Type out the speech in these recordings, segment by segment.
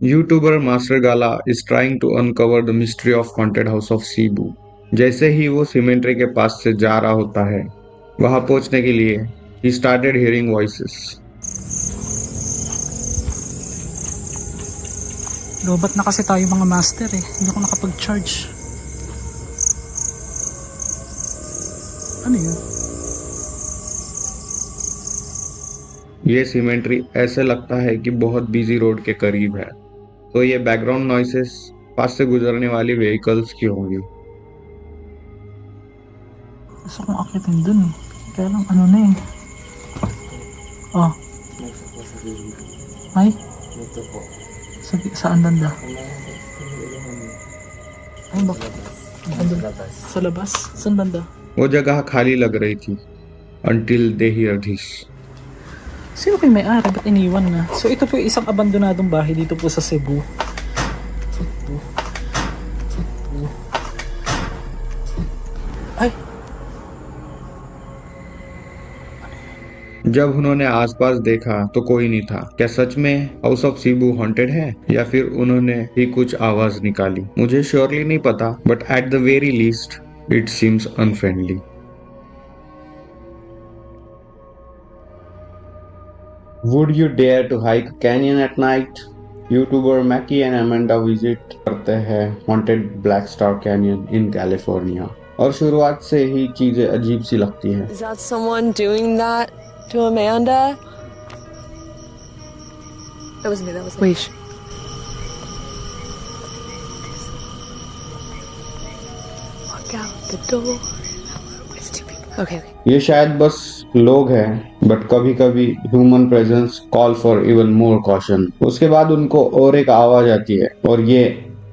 YouTuber master Gala is trying to uncover the mystery of haunted house of Cebu. जैसे ही वो symmetry के पास से जा रहा होता है, वहां पहुंचने के लिए he started hearing voices. Lobat na kasi tayo mga master eh. Hindi ako nakapag-charge. Ano yun? ये सीमेंट्री ऐसे लगता है कि बहुत बिजी रोड के करीब है, तो ये बैकग्राउंड नॉइसेस पास से गुजरने वाली व्हीकल्स की होंगी। Gusto kong akitin dun eh. Kaya lang ano na eh. Oh, ay? Saan banda? Ay, sa labas? Saan banda? वो जगह खाली लग रही थी until they hear this। Sino po yung may-ari? Ba't iniwan na? So ito po yung isang abandonadong bahay dito po sa Cebu. Ito. Ito. Ay! जब उन्होंने आसपास देखा तो कोई नहीं था। क्या सच में हाउस ऑफ सीबू हॉन्टेड है या फिर उन्होंने ही कुछ आवाज निकाली? मुझे श्योरली नहीं पता, but at the very least it seems unfriendly. Would you dare to hike a canyon at night? YouTuber मैकी and Amanda visit करते हैं haunted black star canyon in California, और शुरुआत से ही चीजें अजीब सी लगती हैं। Is that someone doing that to Amanda? That was me. Wait. Look out the door. It's two people. Okay. ये शायद बस लोग हैं, बट कभी कभी human presence call for even more caution. उसके बाद उनको और एक आवाज आती है और ये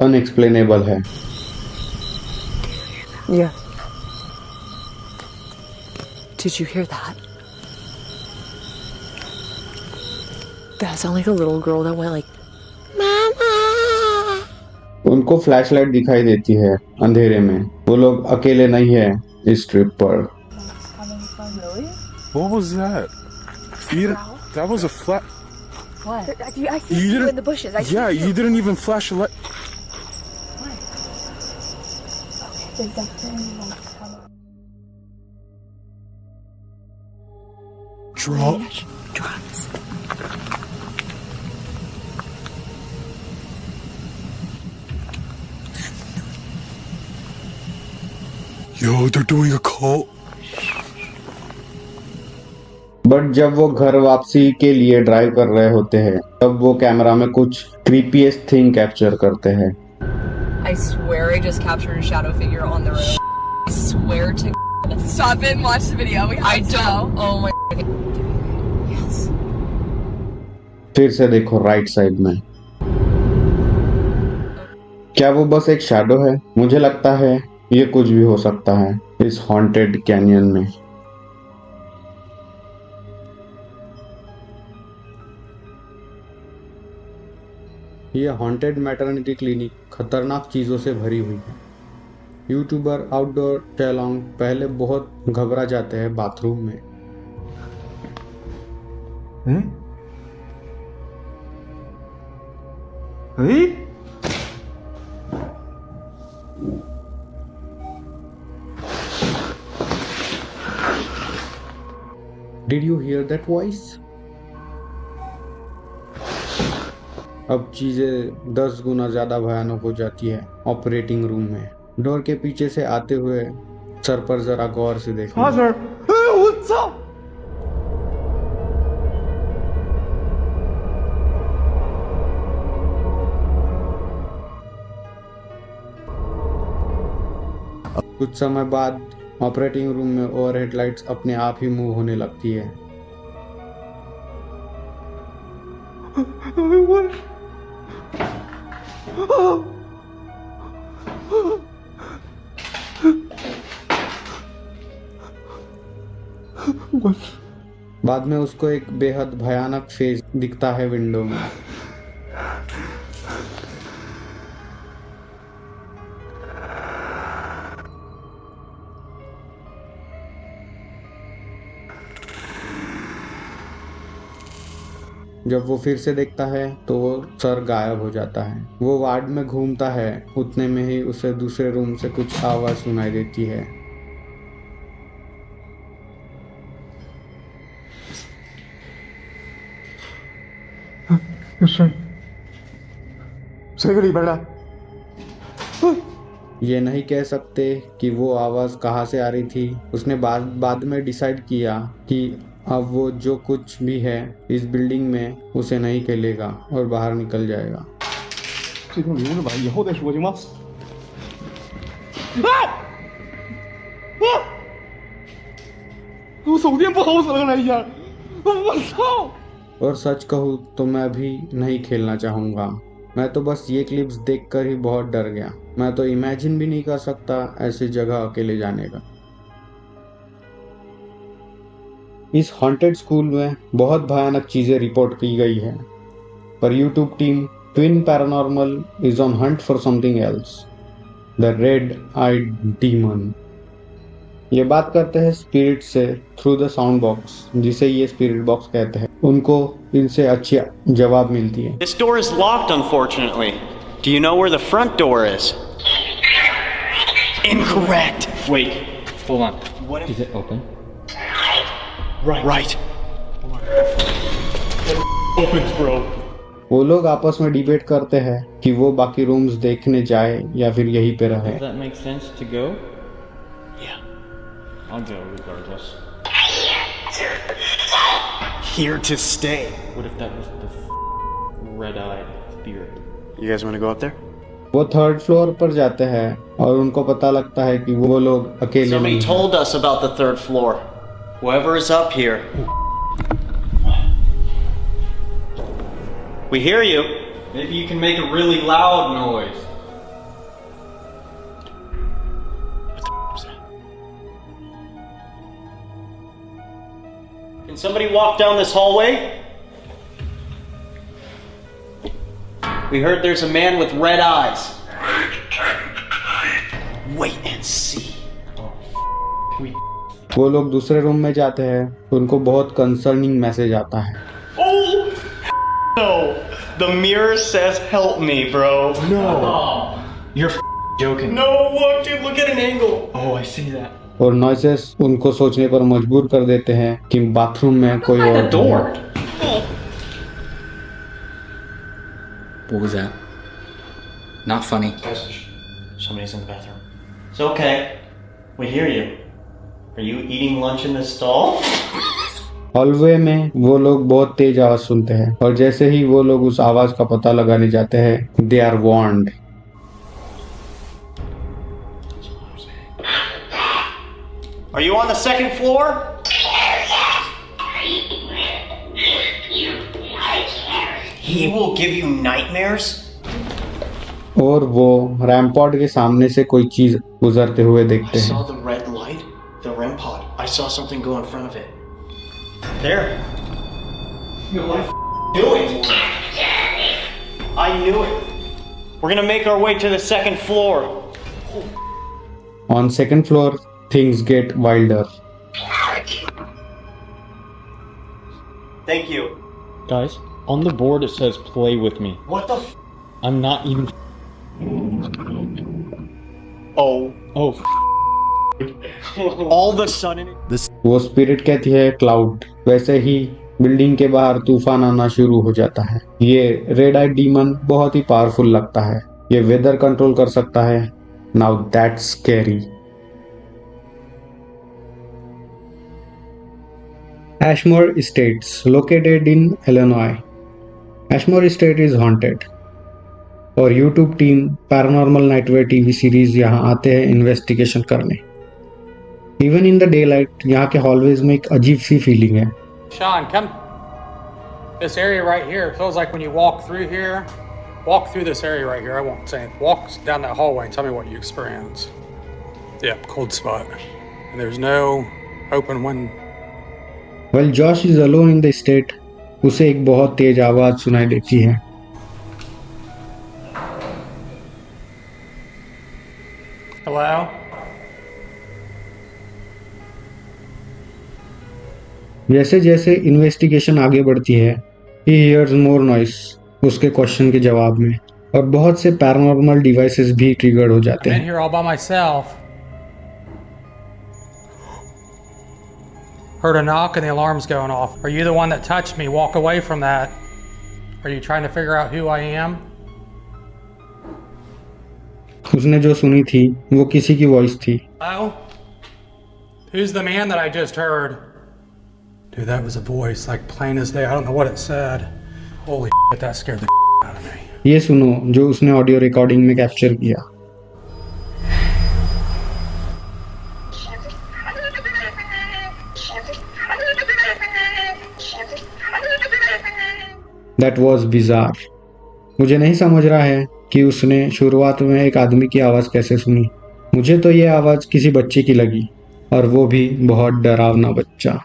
अनएक्सप्लेनेबल है। Yeah. Did you hear that? That sounded like a little girl that went like, Mama! उनको फ्लैशलाइट दिखाई देती है अंधेरे में। वो लोग अकेले नहीं है इस ट्रिप पर। What was that? That was a flash. What? I see You you didn't- in the bushes. Yeah, you didn't even flash a light. Drop. Drugs. Yo, they're doing a cult. But जब वो घर वापसी के लिए drive कर रहे होते हैं, तब वो कैमरा में कुछ क्रीपीएस्ट थिंग कैप्चर करते हैं। I swear I just captured a shadow figure on the road. I swear to stop it and watch the video. I don't. Oh my. Yes. फिर से देखो राइट साइड में। क्या वो बस एक शैडो है? मुझे लगता है ये कुछ भी हो सकता है इस हॉन्टेड कैनियन में। यह हॉन्टेड मैटरनिटी क्लिनिक खतरनाक चीजों से भरी हुई है। यूट्यूबर आउटडोर चैलोंग पहले बहुत घबरा जाते हैं बाथरूम में। Did you hear that voice? अब चीजें 10 गुना ज्यादा भयानक हो जाती है ऑपरेटिंग रूम में। डोर के पीछे से आते हुए सर पर जरा गौर से देखो। हाँ सर। कुछ समय बाद ऑपरेटिंग रूम में ओवरहेड लाइट्स अपने आप ही मूव होने लगती है। बाद में उसको एक बेहद भयानक फेस दिखता है विंडो में। जब वो फिर से देखता है तो वो सर गायब हो जाता है। वो वार्ड में घूमता है, उतने में ही उसे दूसरे रूम से कुछ आवाज सुनाई देती है। ये नहीं कह सकते कि वो आवाज कहाँ से आ रही थी। उसने बाद में डिसाइड किया कि अब वो जो कुछ भी है इस बिल्डिंग में उसे नहीं खेलेगा और बाहर निकल जाएगा। 这段留着吧，以后再说行吗？我手电不好使了，刚才一下，我操！ और सच कहूँ तो मैं भी नहीं खेलना चाहूँगा। मैं तो बस ये क्लिप्स देखकर ही बहुत डर गया। मैं तो इमेजिन भी नहीं कर सकता ऐसी जगह अकेले जाने का। इस हॉन्टेड स्कूल में बहुत भयानक चीजें रिपोर्ट की गई है, पर YouTube team twin paranormal is on hunt for something else, the red eyed demon. ये बात करते हैं स्पिरिट से थ्रू द साउंड बॉक्स, जिसे ये स्पिरिट बॉक्स कहते हैं। उनको इनसे अच्छी जवाब मिलती है। This door is locked, unfortunately. Do you know where the front door is? Incorrect. Wait, hold on. What if Is it open? right? Opens, bro. वो लोग आपस में डिबेट करते हैं कि वो बाकी रूम्स देखने जाए या फिर यहीं पे रहे। Does that make sense to go? Yeah. I'll go regardless. Here to stay. What if that was the red-eyed spirit? You guys want to go up there? वो थर्ड फ्लोर पर जाते हैं और उनको पता लगता है कि वो लोग अकेले Somebody नहीं हैं। told us about the third floor. Whoever is up here. We hear you. Maybe you can make a really loud noise. Can somebody walk down this hallway? We heard there's a man with red eyes. Wait and see. वो लोग दूसरे room में जाते हैं, उनको बहुत concerning message आता है। Oh no! The mirror says help me, bro. No. You're joking. No, look, dude, look at an angle. Oh, I see that. और नॉइसेस उनको सोचने पर मजबूर कर देते हैं कि बाथरूम में कोई और है। Door. What was that? Not funny. Somebody's in the bathroom. It's okay. We hear you. Are you eating lunch in this stall? Hallway में वो लोग बहुत तेज आवाज सुनते हैं और जैसे ही वो लोग उस आवाज का पता लगाने जाते हैं, they are warned. Are you on the second floor? He will give you nightmares? और वो रैम्पॉड के सामने से कोई चीज गुजरते हुए I देखते saw हैं। the red light, the REM pod. I saw something go in front of it. There. What are you doing? I knew it. We're gonna make our way to the second floor. On second floor, things get wilder. Thank you. Guys, on the board it says play with me. What the I'm not even. Oh. Oh, All of a sudden. वो spirit कहती है cloud. वैसे ही building के बाहर तूफान आना शुरू हो जाता है। ये रेड आई डीमन बहुत ही पावरफुल लगता है। ये वेदर कंट्रोल कर सकता है। Now that's scary. Ashmore Estates, located in Illinois. Ashmore Estate is haunted. और YouTube team paranormal nightwear TV series यहाँ आते हैं इन्वेस्टिगेशन करने। Even in the day light यहाँ के हॉलवेज में एक अजीब सी फीलिंग है। Sean, come. This area right here feels like when you walk through here. Walk through this area right here. I won't say it. Walk down that hallway and tell me what you experience. Yeah, cold spot. And there's no open window. While Josh is alone in the estate, उसे एक बहुत तेज आवाज सुनाई देती है। Hello? जैसे जैसे investigation आगे बढ़ती है, ही हियर्स मोर नॉइस उसके क्वेश्चन के जवाब में, और बहुत से पैरानॉर्मल डिवाइसेस भी ट्रिगर हो जाते I'm in हैं। here all by myself. Heard a knock and the alarm's going off. Are you the one that touched me? Walk away from that. Are you trying to figure out who I am? उसने जो सुनी थी वो किसी की voice थी। Hello? Who's the man that I just heard? Dude, that was a voice, like plain as day. I don't know what it said. Holy shit, that scared the out of me. ये सुनो जो उसने audio recording में capture किया। That was bizarre. मुझे नहीं समझ रहा है कि उसने शुरुआत में एक आदमी की आवाज़ कैसे सुनी। मुझे तो ये आवाज़ किसी बच्चे की लगी, और वो भी बहुत डरावना बच्चा।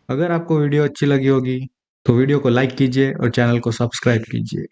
अगर आपको वीडियो अच्छी लगी होगी तो वीडियो को लाइक कीजिए और चैनल को सब्सक्राइब कीजिए।